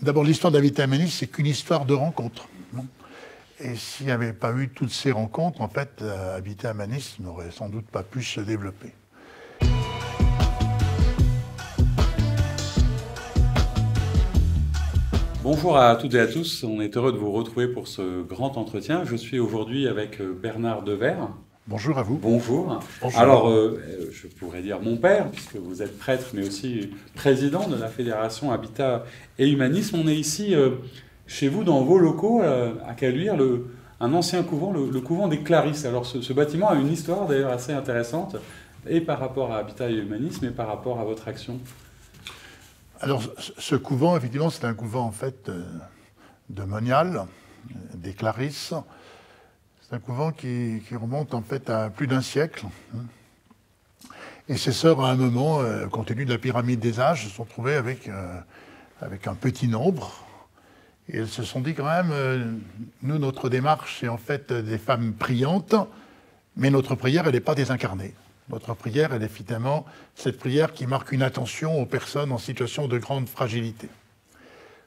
D'abord, l'histoire d'Habitat Humanisme, c'est qu'une histoire de rencontres. Et s'il n'y avait pas eu toutes ces rencontres, en fait, Habitat Humanisme n'aurait sans doute pas pu se développer. Bonjour à toutes et à tous, on est heureux de vous retrouver pour ce grand entretien. Je suis aujourd'hui avec Bernard Devers. Bonjour à vous. Bonjour. Bonjour. Alors, je pourrais dire mon père, puisque vous êtes prêtre, mais aussi président de la Fédération Habitat et Humanisme. On est ici, chez vous, dans vos locaux, à Caluire, un ancien couvent, le couvent des Clarisses. Alors, ce bâtiment a une histoire d'ailleurs assez intéressante, et par rapport à Habitat et Humanisme, et par rapport à votre action. Alors, ce couvent, effectivement, c'est un couvent, en fait, de Monial, des Clarisses. C'est un couvent qui remonte, en fait, à plus d'un siècle. Et ces sœurs, à un moment, compte tenu de la pyramide des âges, se sont trouvées avec un petit nombre. Et elles se sont dit, quand même, nous, notre démarche, c'est en fait des femmes priantes, mais notre prière, elle n'est pas désincarnée. Notre prière, elle est finalement cette prière qui marque une attention aux personnes en situation de grande fragilité.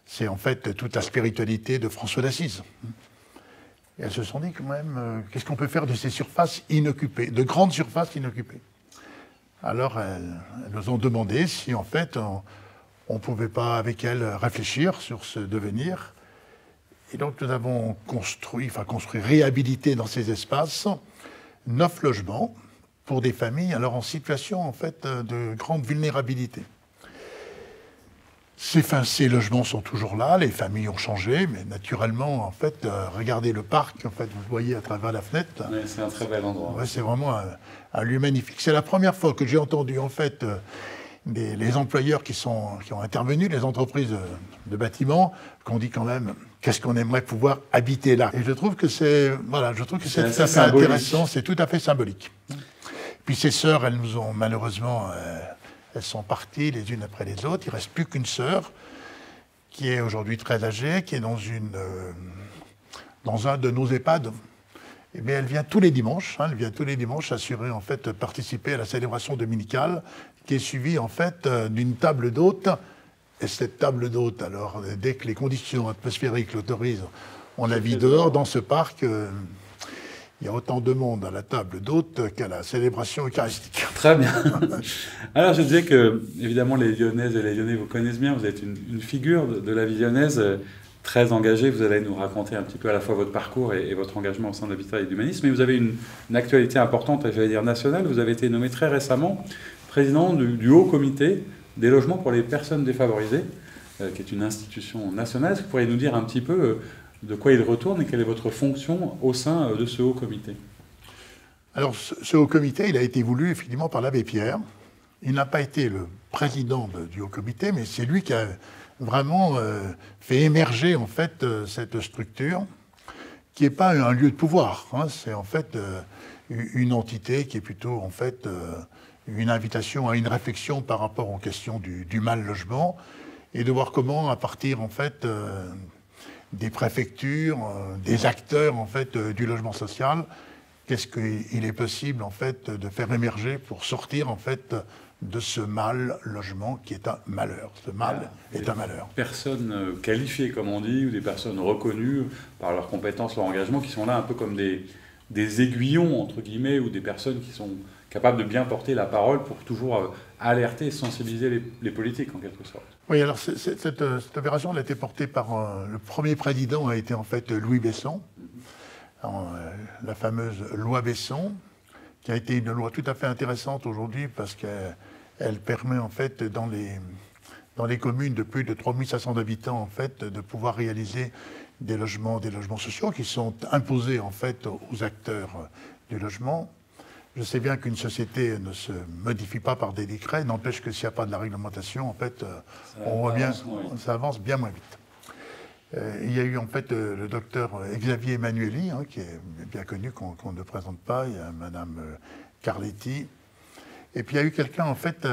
C'est en fait toute la spiritualité de François d'Assise. Et elles se sont dit quand même, qu'est-ce qu'on peut faire de ces surfaces inoccupées, de grandes surfaces inoccupées? Alors elles nous ont demandé si en fait on ne pouvait pas avec elles réfléchir sur ce devenir. Et donc nous avons construit, réhabilité dans ces espaces 9 logements pour des familles alors en situation en fait de grande vulnérabilité. Ces logements sont toujours là, les familles ont changé, mais naturellement, en fait, regardez le parc, en fait, vous le voyez à travers la fenêtre. Oui, c'est un très bel endroit. Ouais, c'est vraiment un lieu magnifique. C'est la première fois que j'ai entendu en fait les employeurs qui ont intervenu, les entreprises de bâtiments, qu'on dit quand même qu'est-ce qu'on aimerait pouvoir habiter là. Et je trouve que c'est tout à fait intéressant, c'est tout à fait symbolique. Puis ces sœurs, elles nous ont malheureusement, elles sont parties les unes après les autres. Il ne reste plus qu'une sœur qui est aujourd'hui très âgée, qui est dans un de nos EHPAD. Et bien, elle vient tous les dimanches. Elle vient tous les dimanches assurer, en fait, participer à la célébration dominicale, qui est suivie en fait d'une table d'hôtes. Et cette table d'hôtes, alors, dès que les conditions atmosphériques l'autorisent, on la vit dehors dans ce parc. Il y a autant de monde à la table d'hôtes qu'à la célébration eucharistique. Très bien. Alors, je disais que, évidemment, les Lyonnaises et les Lyonnais vous connaissent bien. Vous êtes une figure de la vie lyonnaise très engagée. Vous allez nous raconter un petit peu à la fois votre parcours et votre engagement au sein d'Habitat et d'Humanisme. Mais vous avez une actualité importante, j'allais dire nationale. Vous avez été nommé très récemment président du Haut Comité des logements pour les personnes défavorisées, qui est une institution nationale. Est-ce que vous pourriez nous dire un petit peu de quoi il retourne et quelle est votre fonction au sein de ce haut comité? Alors, ce haut comité, il a été voulu effectivement par l'abbé Pierre. Il n'a pas été le président du haut comité, mais c'est lui qui a vraiment fait émerger en fait cette structure, qui n'est pas un lieu de pouvoir. C'est en fait une entité qui est plutôt en fait une invitation à une réflexion par rapport aux questions du mal logement et de voir comment, à partir en fait des préfectures, des acteurs en fait du logement social, qu'est-ce qu'il est possible en fait de faire émerger pour sortir en fait de ce mal logement qui est un malheur. Ce mal est un malheur. Personnes qualifiées, comme on dit, ou des personnes reconnues par leurs compétences, leur engagement, qui sont là un peu comme des aiguillons, entre guillemets, ou des personnes qui sont capables de bien porter la parole pour toujours alerter et sensibiliser les politiques, en quelque sorte. Oui, alors cette opération elle a été portée par le premier président a été en fait Louis Besson, la fameuse loi Besson, qui a été une loi tout à fait intéressante aujourd'hui parce qu'elle permet en fait dans les communes de plus de 3500 habitants en fait de pouvoir réaliser des logements sociaux qui sont imposés en fait aux acteurs du logement. Je sais bien qu'une société ne se modifie pas par des décrets, n'empêche que s'il n'y a pas de la réglementation, en fait, ça avance bien moins vite. Il y a eu en fait le docteur Xavier Emmanueli, qui est bien connu, qu'on ne présente pas, il y a Madame Carletti, et puis il y a eu quelqu'un en fait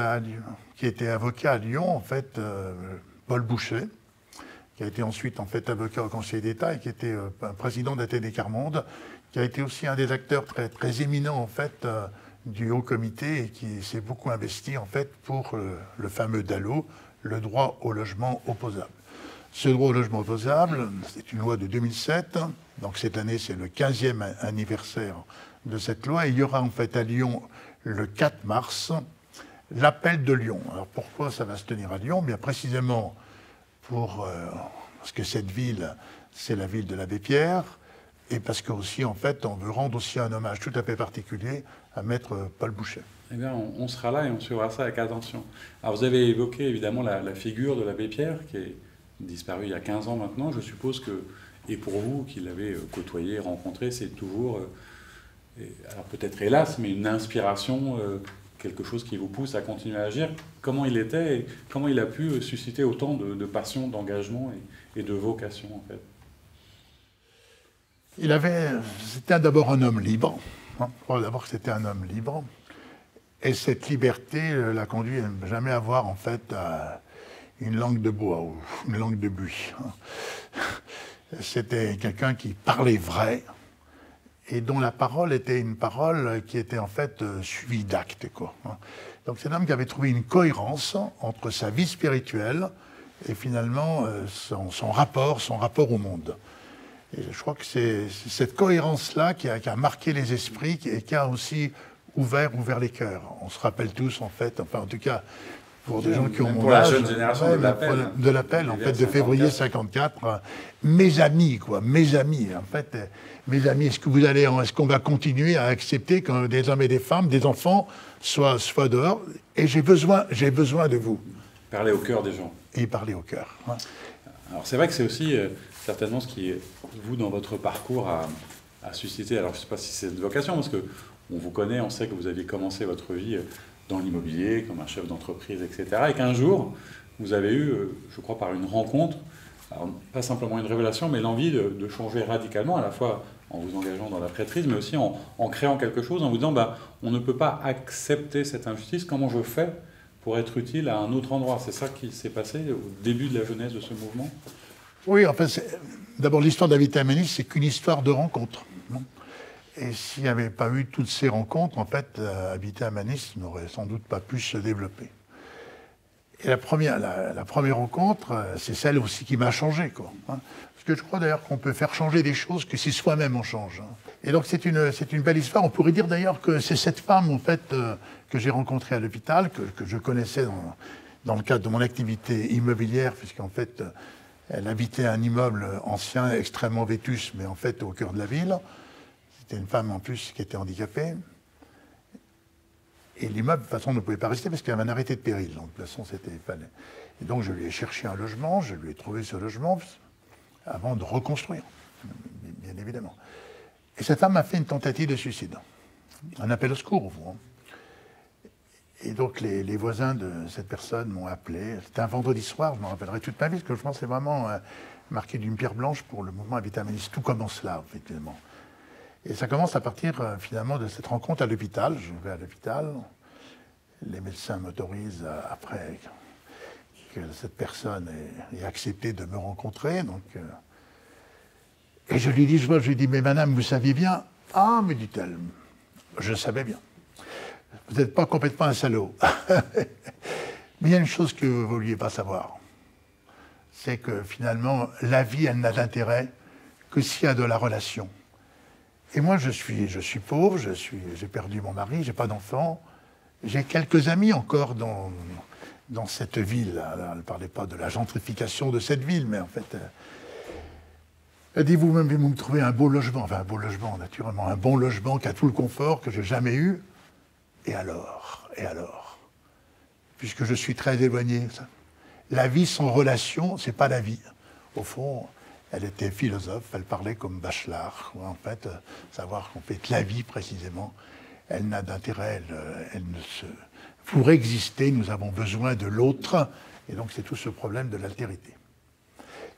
qui était avocat à Lyon, en fait, Paul Boucher, qui a été ensuite en fait avocat au Conseil d'État et qui était président d'ATD Carmonde, qui a été aussi un des acteurs très, très éminents en fait du Haut Comité et qui s'est beaucoup investi en fait pour le fameux DALO, le droit au logement opposable. Ce droit au logement opposable, c'est une loi de 2007. Donc cette année, c'est le 15e anniversaire de cette loi. Et il y aura en fait à Lyon, le 4 mars, l'appel de Lyon. Alors pourquoi ça va se tenir à Lyon? Bien précisément parce que cette ville, c'est la ville de l'abbé Pierre, et parce que aussi, en fait, on veut rendre aussi un hommage tout à fait particulier à Maître Paul Bouchet. Eh bien, on sera là et on suivra ça avec attention. Alors, vous avez évoqué évidemment la figure de l'abbé Pierre, qui est disparu il y a 15 ans maintenant. Je suppose que, et pour vous, qui l'avez côtoyé, rencontré, c'est toujours, alors peut-être hélas, mais une inspiration, quelque chose qui vous pousse à continuer à agir. Comment il était et comment il a pu susciter autant de passion, d'engagement et de vocation, en fait? C'était d'abord un homme libre. D'abord que c'était un homme libre. Et cette liberté l'a conduit à ne jamais avoir, en fait, une langue de bois ou une langue de buis. C'était quelqu'un qui parlait vrai et dont la parole était une parole qui était en fait suivie d'actes, quoi. Donc c'est un homme qui avait trouvé une cohérence entre sa vie spirituelle et finalement son rapport au monde. Et je crois que c'est cette cohérence-là qui a marqué les esprits et qui a aussi ouvert les cœurs. On se rappelle tous, en fait, enfin en tout cas, pour des gens qui ont mon âge, la jeune génération de l'appel, en fait, de février 54, mes amis, en fait, mes amis, est-ce qu'on va continuer à accepter que des hommes et des femmes, des enfants, soient dehors? Et j'ai besoin de vous. Parler au cœur des gens. Et parler au cœur. Ouais. Alors c'est vrai que c'est aussi certainement ce qui, vous, dans votre parcours, a suscité, alors je ne sais pas si c'est une vocation, parce que on vous connaît, on sait que vous aviez commencé votre vie dans l'immobilier, comme un chef d'entreprise, etc. Et qu'un jour, vous avez eu, je crois par une rencontre, alors pas simplement une révélation, mais l'envie de changer radicalement, à la fois en vous engageant dans la prêtrise, mais aussi en créant quelque chose, en vous disant, on ne peut pas accepter cette injustice, comment je fais pour être utile à un autre endroit? C'est ça qui s'est passé au début de la jeunesse de ce mouvement? Oui, en fait, d'abord l'histoire d'Habitat Humaniste, c'est qu'une histoire de rencontres. Et s'il n'y avait pas eu toutes ces rencontres, en fait, Habitat Humaniste n'aurait sans doute pas pu se développer. Et la première rencontre, c'est celle aussi qui m'a changé, quoi. Parce que je crois d'ailleurs qu'on peut faire changer des choses que si soi-même on change. Et donc c'est une belle histoire. On pourrait dire d'ailleurs que c'est cette femme, en fait, que j'ai rencontrée à l'hôpital, que je connaissais dans le cadre de mon activité immobilière, puisqu'en fait, elle habitait un immeuble ancien, extrêmement vétuste, mais en fait au cœur de la ville. C'était une femme en plus qui était handicapée. Et l'immeuble, de toute façon, ne pouvait pas rester parce qu'il y avait un arrêté de péril. Donc, de toute façon, fallait. Et donc, je lui ai cherché un logement, je lui ai trouvé ce logement avant de reconstruire, bien évidemment. Et cette femme a fait une tentative de suicide. Un appel au secours, au fond. Et donc, les voisins de cette personne m'ont appelé. C'était un vendredi soir, je m'en rappellerai toute ma vie, parce que je pense que c'est vraiment marqué d'une pierre blanche pour le mouvement Habitat Humaniste. Tout commence là, effectivement. Et ça commence à partir finalement de cette rencontre à l'hôpital. Je vais à l'hôpital. Les médecins m'autorisent après que cette personne ait accepté de me rencontrer. Donc, et je lui dis, mais madame, vous saviez bien? Ah, me dit-elle, je savais bien. Vous n'êtes pas complètement un salaud. Mais il y a une chose que vous ne vouliez pas savoir. C'est que finalement, la vie, elle n'a d'intérêt que s'il y a de la relation. Et moi, je suis pauvre, j'ai perdu mon mari, j'ai pas d'enfant. J'ai quelques amis encore dans cette ville. Elle ne parlait pas de la gentrification de cette ville, mais en fait, elle dit, vous me trouvez un beau logement, enfin un beau logement, naturellement, un bon logement qui a tout le confort que j'ai jamais eu. Et alors, puisque je suis très éloigné, la vie sans relation, c'est pas la vie. Au fond, elle était philosophe, elle parlait comme Bachelard. En fait, savoir qu'en fait, la vie, précisément, elle n'a d'intérêt, pour exister, nous avons besoin de l'autre, et donc c'est tout ce problème de l'altérité.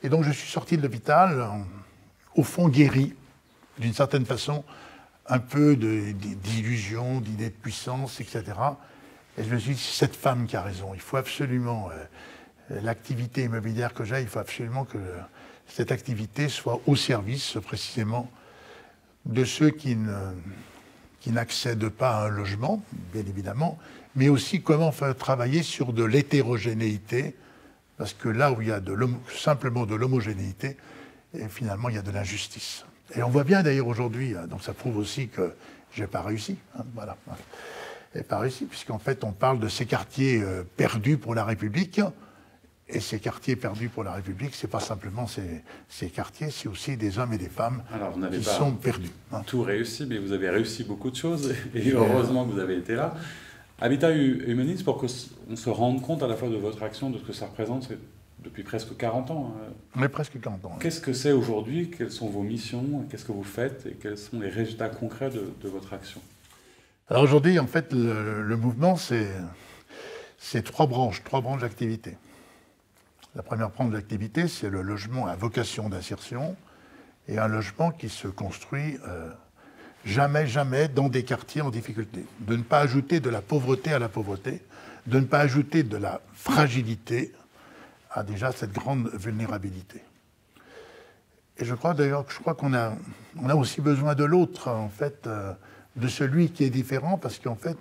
Et donc je suis sorti de l'hôpital, au fond guéri, d'une certaine façon, un peu d'illusion, d'idées de puissance, etc. Et je me suis dit, c'est cette femme qui a raison, il faut absolument, l'activité immobilière que j'ai, il faut absolument que cette activité soit au service, précisément, de ceux qui n'accèdent pas à un logement, bien évidemment, mais aussi comment faire travailler sur de l'hétérogénéité, Parce que là où il y a simplement de l'homogénéité, et finalement il y a de l'injustice. Et on voit bien d'ailleurs aujourd'hui, donc ça prouve aussi que je n'ai pas réussi. Hein, voilà. Je n'ai pas réussi, puisqu'en fait on parle de ces quartiers perdus pour la République. Et ces quartiers perdus pour la République, ce n'est pas simplement ces quartiers, c'est aussi des hommes et des femmes qui sont perdus. Hein. Tout réussi, mais vous avez réussi beaucoup de choses, et heureusement que vous avez été là. Habitat Humanisme, pour qu'on se rende compte à la fois de votre action, de ce que ça représente, c'est depuis presque 40 ans. Mais presque 40 ans. Qu'est-ce que c'est aujourd'hui? Quelles sont vos missions? Qu'est-ce que vous faites? Et quels sont les résultats concrets de votre action? Alors aujourd'hui, en fait, le mouvement, c'est trois branches d'activité. La première branche d'activité, c'est le logement à vocation d'insertion et un logement qui se construit jamais dans des quartiers en difficulté. De ne pas ajouter de la pauvreté à la pauvreté, de ne pas ajouter de la fragilité à déjà cette grande vulnérabilité. Et je crois d'ailleurs qu'on a aussi besoin de l'autre, en fait, de celui qui est différent, parce qu'en fait,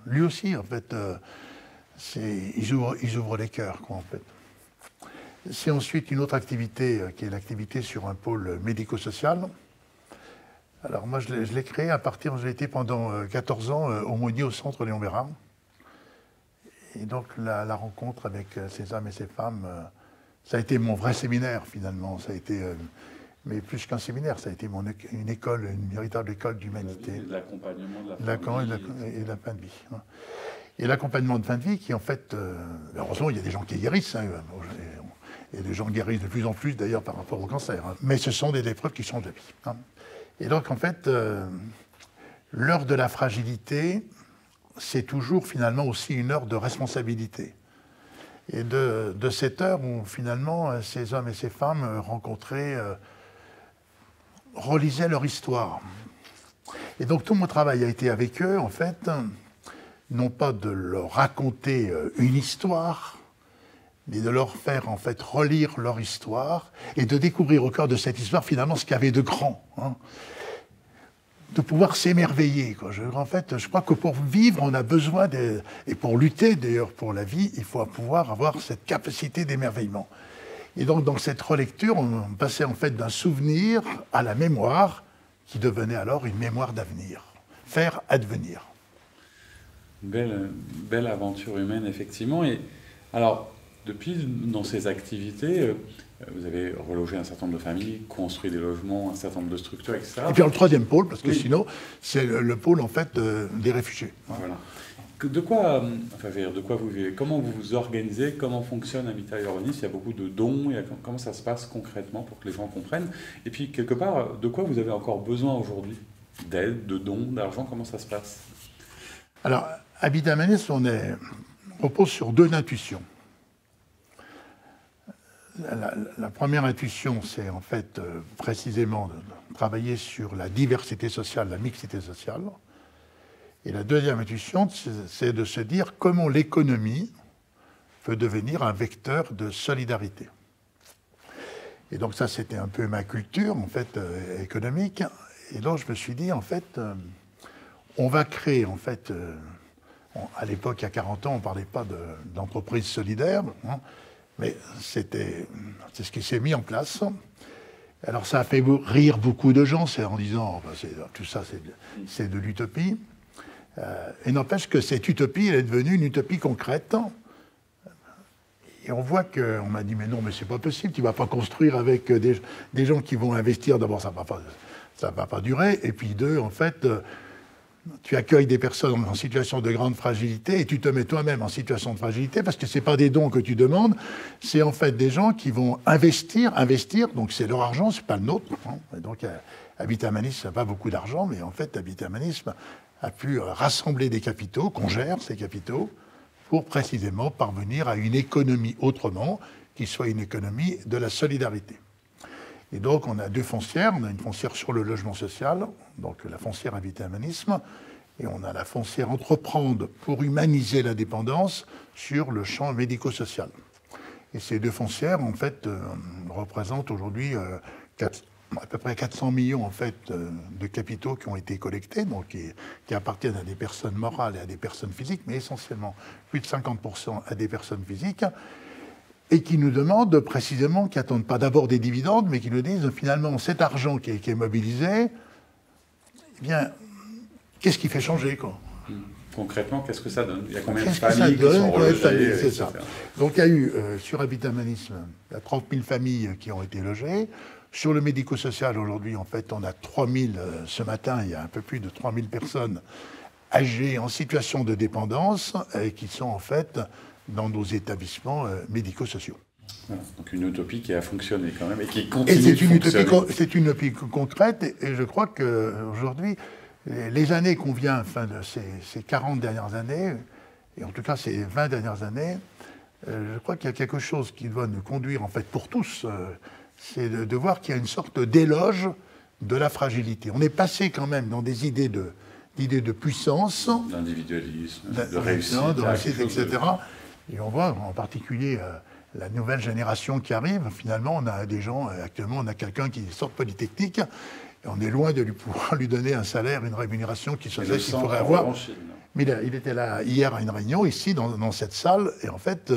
lui aussi, en fait, ils ouvrent les cœurs, quoi, en fait. C'est ensuite une autre activité qui est l'activité sur un pôle médico-social. Alors moi, je l'ai créé j'ai été pendant 14 ans aumônier au centre Léon Bérard. Et donc la rencontre avec ces hommes et ces femmes, ça a été mon vrai séminaire finalement. Ça a été, mais plus qu'un séminaire, ça a été une école, une véritable école d'humanité. De l'accompagnement de la famille. Et de la fin de vie. Et l'accompagnement de fin de vie qui en fait, heureusement il y a des gens qui guérissent. Hein, et les gens guérissent de plus en plus, d'ailleurs, par rapport au cancer. Hein. Mais ce sont des épreuves qui changent la vie. Hein. Et donc, en fait, l'heure de la fragilité, c'est toujours, finalement, aussi une heure de responsabilité. Et de cette heure où, finalement, ces hommes et ces femmes rencontrés relisaient leur histoire. Et donc, tout mon travail a été avec eux, en fait, non pas de leur raconter une histoire, mais de leur faire en fait relire leur histoire et de découvrir au cœur de cette histoire finalement ce qu'il y avait de grand. Hein. De pouvoir s'émerveiller. En fait, je crois que pour vivre, on a besoin, et pour lutter d'ailleurs pour la vie, il faut pouvoir avoir cette capacité d'émerveillement. Et donc dans cette relecture, on passait en fait d'un souvenir à la mémoire qui devenait alors une mémoire d'avenir. Faire advenir. Belle aventure humaine, effectivement. Et alors, depuis, dans ces activités, vous avez relogé un certain nombre de familles, construit des logements, un certain nombre de structures, etc. Et puis le troisième pôle, parce que sinon, c'est le pôle en fait des réfugiés. Voilà. De quoi vous vivez? Comment vous vous organisez? Comment fonctionne Habitat Humanisme? Il y a beaucoup de dons. Comment ça se passe concrètement pour que les gens comprennent? Et puis, quelque part, de quoi vous avez encore besoin aujourd'hui? D'aide, de dons, d'argent? Comment ça se passe? Alors, Habitat Humanisme, repose sur deux intuitions. La première intuition, c'est en fait précisément de travailler sur la diversité sociale, la mixité sociale. Et la deuxième intuition, c'est de se dire comment l'économie peut devenir un vecteur de solidarité. Et donc ça, c'était un peu ma culture, en fait, économique. Et donc je me suis dit, en fait, on va créer, en fait, à l'époque, il y a 40 ans, on ne parlait pas d'entreprise solidaire, hein, mais c'est ce qui s'est mis en place. Alors ça a fait rire beaucoup de gens, c'est en disant, tout ça c'est de l'utopie. Et n'empêche que cette utopie, elle est devenue une utopie concrète. Et on voit qu'on m'a dit, mais non, mais c'est pas possible, tu ne vas pas construire avec des gens qui vont investir. D'abord, ça ne va pas durer. Et puis deux, en fait, tu accueilles des personnes en situation de grande fragilité et tu te mets toi-même en situation de fragilité parce que ce n'est pas des dons que tu demandes, c'est en fait des gens qui vont investir, donc c'est leur argent, ce n'est pas le nôtre. Hein. Et donc Habitat Humanisme n'a pas beaucoup d'argent, mais en fait Habitat Humanisme a pu rassembler des capitaux, qu'on gère ces capitaux, pour précisément parvenir à une économie autrement, qui soit une économie de la solidarité. Et donc, on a deux foncières. On a une foncière sur le logement social, donc la foncière Habitat Humanisme, et on a la foncière Entreprendre pour humaniser la dépendance sur le champ médico-social. Et ces deux foncières, en fait, représentent aujourd'hui à peu près 400 millions en fait, de capitaux qui ont été collectés, donc qui appartiennent à des personnes morales et à des personnes physiques, mais essentiellement plus de 50% à des personnes physiques. et qui nous demandent précisément, qui n'attendent pas d'abord des dividendes, mais qui nous disent finalement cet argent qui est mobilisé, eh bien, qu'est-ce qui fait changer, quoi? Concrètement, qu'est-ce que ça donne? Il y a combien de Qu'est-ce que ça familles qui donne? sont relogées, C'est etc. ça. Donc il y a eu, sur Habitat-Humanisme, il y a 30 000 familles qui ont été logées. Sur le médico-social, aujourd'hui, en fait, on a 3 000, ce matin, il y a un peu plus de 3 000 personnes âgées en situation de dépendance et qui sont en fait dans nos établissements médico-sociaux. Voilà. Donc une utopie qui a fonctionné quand même et qui Et continue c'est de fonctionner. c'est une utopie concrète et je crois qu'aujourd'hui, les années qu'on vient, enfin, de ces 40 dernières années, et en tout cas ces 20 dernières années, je crois qu'il y a quelque chose qui doit nous conduire, en fait, pour tous, c'est de voir qu'il y a une sorte d'éloge de la fragilité. On est passé quand même dans des idées de puissance, D'individualisme, de réussite, etc. Et on voit en particulier la nouvelle génération qui arrive. Finalement, on a des gens, actuellement, on a quelqu'un qui sort de Polytechnique, et on est loin de pouvoir lui donner un salaire, une rémunération qu'il pourrait avoir. Mais il était là hier à une réunion, ici, dans cette salle, et en fait,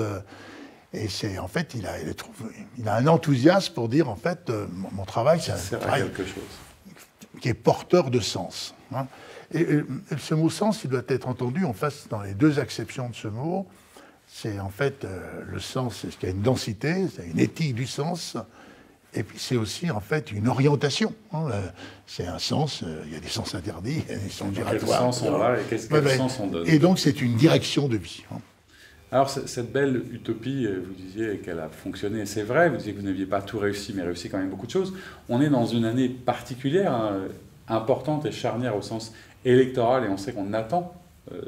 il a un enthousiasme pour dire, en fait, mon travail, c'est un travail quelque chose qui est porteur de sens. Hein. Et ce mot sens, il doit être entendu en face dans les deux acceptions de ce mot. C'est en fait le sens, c'est ce qui a une densité, c'est une éthique du sens. Et puis c'est aussi en fait une orientation. Hein. C'est un sens, il y a des sens interdits, il y a des sens giratoires. Quel sens on a et quel sens on donne. Et donc c'est une direction de vie. Hein. Alors cette belle utopie, vous disiez qu'elle a fonctionné, et c'est vrai, vous disiez que vous n'aviez pas tout réussi, mais réussi quand même beaucoup de choses. On est dans une année particulière, hein, importante et charnière au sens électoral, et on sait qu'on attend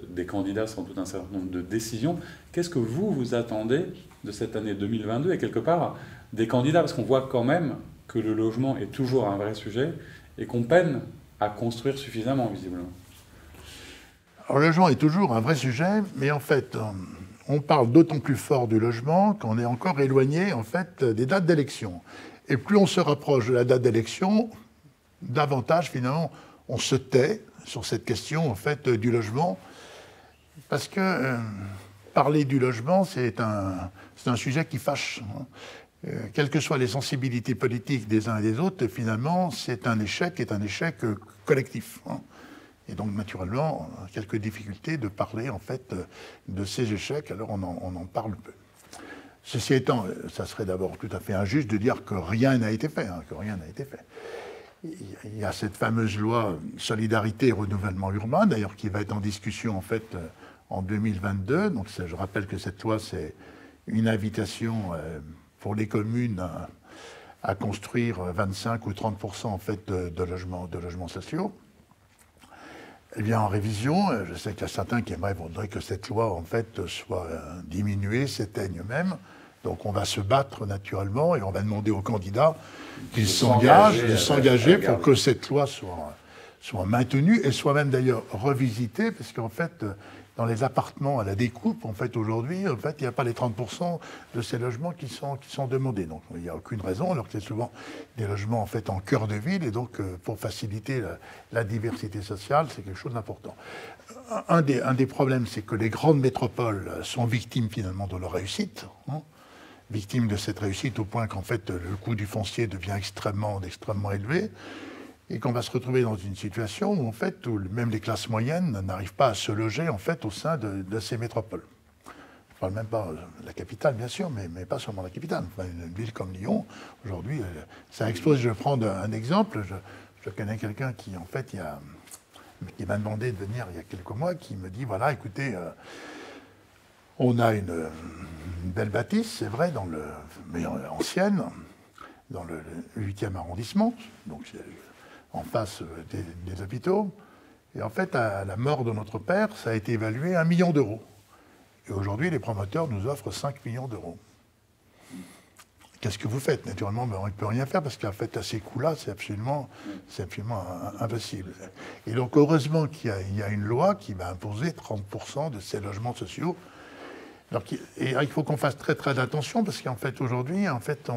des candidats sans doute un certain nombre de décisions. Qu'est-ce que vous attendez de cette année 2022 et quelque part des candidats? Parce qu'on voit quand même que le logement est toujours un vrai sujet et qu'on peine à construire suffisamment, visiblement. Alors le logement est toujours un vrai sujet, mais en fait, on parle d'autant plus fort du logement qu'on est encore éloigné en fait des dates d'élection. Et plus on se rapproche de la date d'élection, davantage finalement on se tait sur cette question en fait du logement, parce que parler du logement c'est un sujet qui fâche. Hein. Quelles que soient les sensibilités politiques des uns et des autres, finalement c'est un échec collectif. Hein. Et donc, naturellement, quelques difficultés de parler, en fait, de ces échecs, alors on en parle peu. Ceci étant, ça serait d'abord tout à fait injuste de dire que rien n'a été fait, hein, que rien n'a été fait. Il y a cette fameuse loi Solidarité et Renouvellement Urbain, d'ailleurs, qui va être en discussion, en fait, en 2022. Donc, je rappelle que cette loi, c'est une invitation pour les communes à construire 25 ou 30% en fait, de logements sociaux. Eh bien, en révision, je sais qu'il y a certains qui voudraient que cette loi, en fait, soit diminuée, s'éteigne même. Donc, on va se battre naturellement et on va demander aux candidats qu'ils s'engagent pour que cette loi soit maintenue et soit même d'ailleurs revisitée, parce qu'en fait, dans les appartements à la découpe, en fait, aujourd'hui, en fait, il n'y a pas les 30% de ces logements qui sont demandés. Donc, il n'y a aucune raison, alors que c'est souvent des logements, en fait, en cœur de ville, et donc, pour faciliter la diversité sociale, c'est quelque chose d'important. Un des problèmes, c'est que les grandes métropoles sont victimes, finalement, de leur réussite, hein, victimes de cette réussite au point qu'en fait, le coût du foncier devient extrêmement élevé, et qu'on va se retrouver dans une situation où, en fait, où même les classes moyennes n'arrivent pas à se loger, en fait, au sein de ces métropoles. Je ne parle même pas de la capitale, bien sûr, mais pas seulement la capitale. Enfin, une ville comme Lyon, aujourd'hui, ça explose. Je vais prendre un exemple. Je connais quelqu'un qui, en fait, qui m'a demandé de venir il y a quelques mois, qui me dit, voilà, écoutez, on a une belle bâtisse, c'est vrai, mais ancienne, dans le 8e arrondissement, donc en face des hôpitaux. Et en fait, à la mort de notre père, ça a été évalué à 1 million d'euros. Et aujourd'hui, les promoteurs nous offrent 5 millions d'euros. Qu'est-ce que vous faites? Naturellement, on ne peut rien faire parce qu'en fait, à ces coûts-là, c'est absolument impossible. Et donc, heureusement qu'il y a une loi qui va imposer 30% de ces logements sociaux. Alors, et il faut qu'on fasse très très attention parce qu'en fait, aujourd'hui, en fait,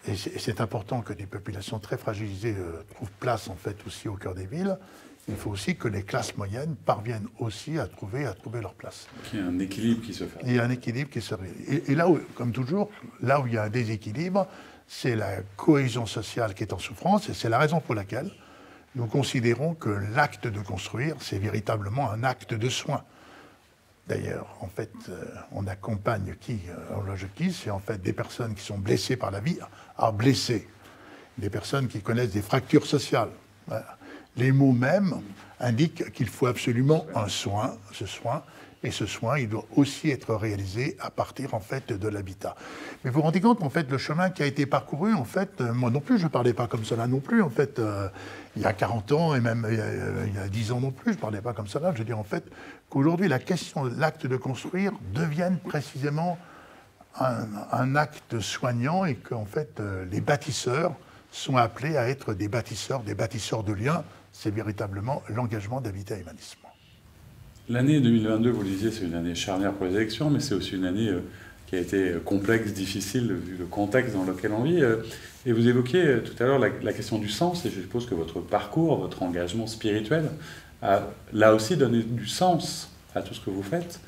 et c'est important que des populations très fragilisées trouvent place en fait aussi au cœur des villes. il faut aussi que les classes moyennes parviennent aussi à trouver leur place. Qu'il y ait un équilibre qui se fait. Il y a un équilibre qui se fait. Et là, comme toujours, là où il y a un déséquilibre, c'est la cohésion sociale qui est en souffrance, et c'est la raison pour laquelle nous considérons que l'acte de construire, c'est véritablement un acte de soin. D'ailleurs, en fait, on accompagne qui on loge qui? C'est en fait des personnes qui sont blessées par la vie à blesser. Des personnes qui connaissent des fractures sociales. Voilà. Les mots mêmes indiquent qu'il faut absolument un soin, et ce soin, il doit aussi être réalisé à partir, en fait, de l'habitat. Mais vous vous rendez compte, en fait, le chemin qui a été parcouru, en fait, moi non plus, je ne parlais pas comme cela non plus, en fait, il y a 40 ans, et même il y a 10 ans non plus, je ne parlais pas comme cela. Je veux dire, en fait, qu'aujourd'hui, la question de l'acte de construire devienne précisément un acte soignant, et qu'en fait, les bâtisseurs sont appelés à être des bâtisseurs de liens. C'est véritablement l'engagement d'Habitat Humanisme. L'année 2022, vous le disiez, c'est une année charnière pour les élections, mais c'est aussi une année qui a été complexe, difficile, vu le contexte dans lequel on vit. Et vous évoquiez tout à l'heure la question du sens, et je suppose que votre parcours, votre engagement spirituel a là aussi donné du sens à tout ce que vous faites.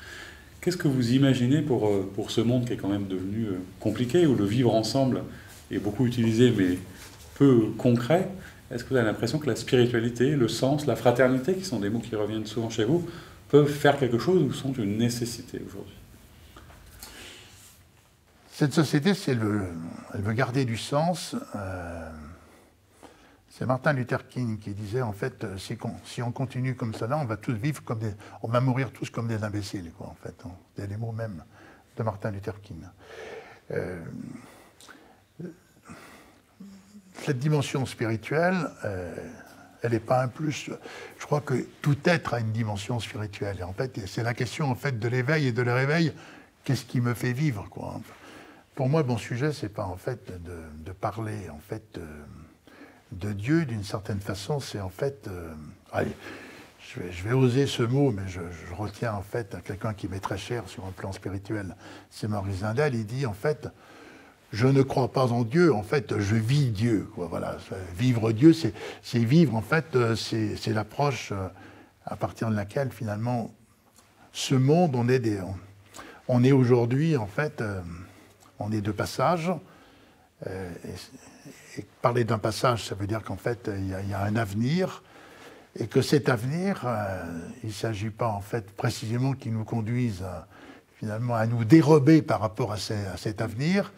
Qu'est-ce que vous imaginez pour ce monde qui est quand même devenu compliqué, où le vivre ensemble est beaucoup utilisé, mais peu concret? Est-ce que vous avez l'impression que la spiritualité, le sens, la fraternité, qui sont des mots qui reviennent souvent chez vous, peuvent faire quelque chose ou sont une nécessité aujourd'hui? Cette société, si elle veut garder du sens, c'est Martin Luther King qui disait, en fait, si on continue comme ça, là, on va tous vivre comme on va mourir tous comme des imbéciles, quoi, en fait. C'est les mots même de Martin Luther King. Cette dimension spirituelle, elle n'est pas un plus. Je crois que tout être a une dimension spirituelle. Et en fait, c'est la question en fait de l'éveil et de le réveil. Qu'est-ce qui me fait vivre, quoi? Pour moi, mon sujet, c'est pas en fait de parler en fait de Dieu d'une certaine façon. C'est en fait, allez, je vais oser ce mot, mais je retiens en fait quelqu'un qui m'est très cher sur un plan spirituel. C'est Maurice Zindel. Il dit en fait, je ne crois pas en Dieu, en fait, je vis Dieu, quoi, voilà. Vivre Dieu, c'est vivre, en fait, c'est l'approche à partir de laquelle, finalement, ce monde, on est aujourd'hui, en fait, on est de passage. Et parler d'un passage, ça veut dire qu'en fait, il y a un avenir, et que cet avenir, il ne s'agit pas, en fait, précisément qu'il nous conduise, finalement, à nous dérober par rapport à cet avenir,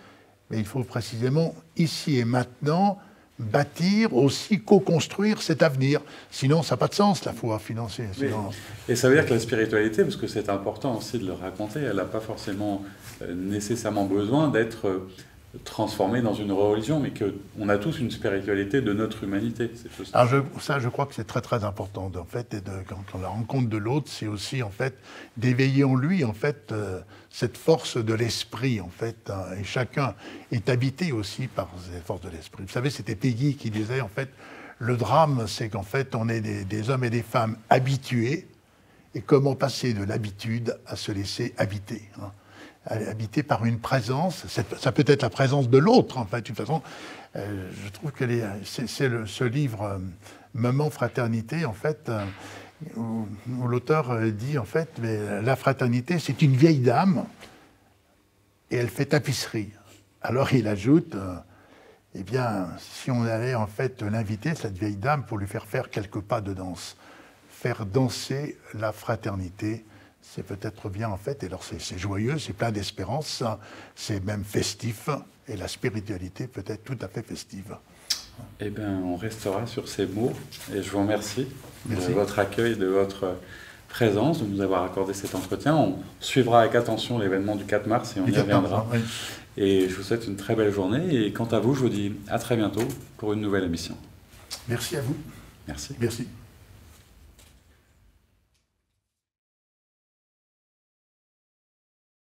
mais il faut précisément, ici et maintenant, bâtir, aussi co-construire cet avenir. Sinon, ça n'a pas de sens, la foi financière. Sinon... Et ça veut dire que la spiritualité, parce que c'est important aussi de le raconter, elle n'a pas forcément nécessairement besoin d'être transformée dans une religion, mais qu'on a tous une spiritualité de notre humanité. Alors ça, je crois que c'est très très important, en fait, et quand la rencontre de l'autre, c'est aussi en fait d'éveiller en lui en fait cette force de l'esprit, en fait, et chacun est habité aussi par cette force de l'esprit. Vous savez, c'était Peggy qui disait en fait, le drame, c'est qu'en fait, on est des hommes et des femmes habitués, et comment passer de l'habitude à se laisser habiter, hein. Habité par une présence, ça peut être la présence de l'autre, en fait, de toute façon. Je trouve que ce livre Moment Fraternité, en fait, où l'auteur dit, en fait, mais la fraternité, c'est une vieille dame, et elle fait tapisserie. Alors il ajoute, eh bien, si on allait, en fait, l'inviter, cette vieille dame, pour lui faire quelques pas de danse, faire danser la fraternité, c'est peut-être bien, en fait, et alors c'est joyeux, c'est plein d'espérance, c'est même festif, et la spiritualité peut être tout à fait festive. Eh bien, on restera sur ces mots, et je vous remercie de Merci. votre accueil, de votre présence, de nous avoir accordé cet entretien. On suivra avec attention l'événement du 4 mars et on y reviendra. Oui. Et je vous souhaite une très belle journée, et quant à vous, je vous dis à très bientôt pour une nouvelle émission. Merci à vous. Merci. Merci.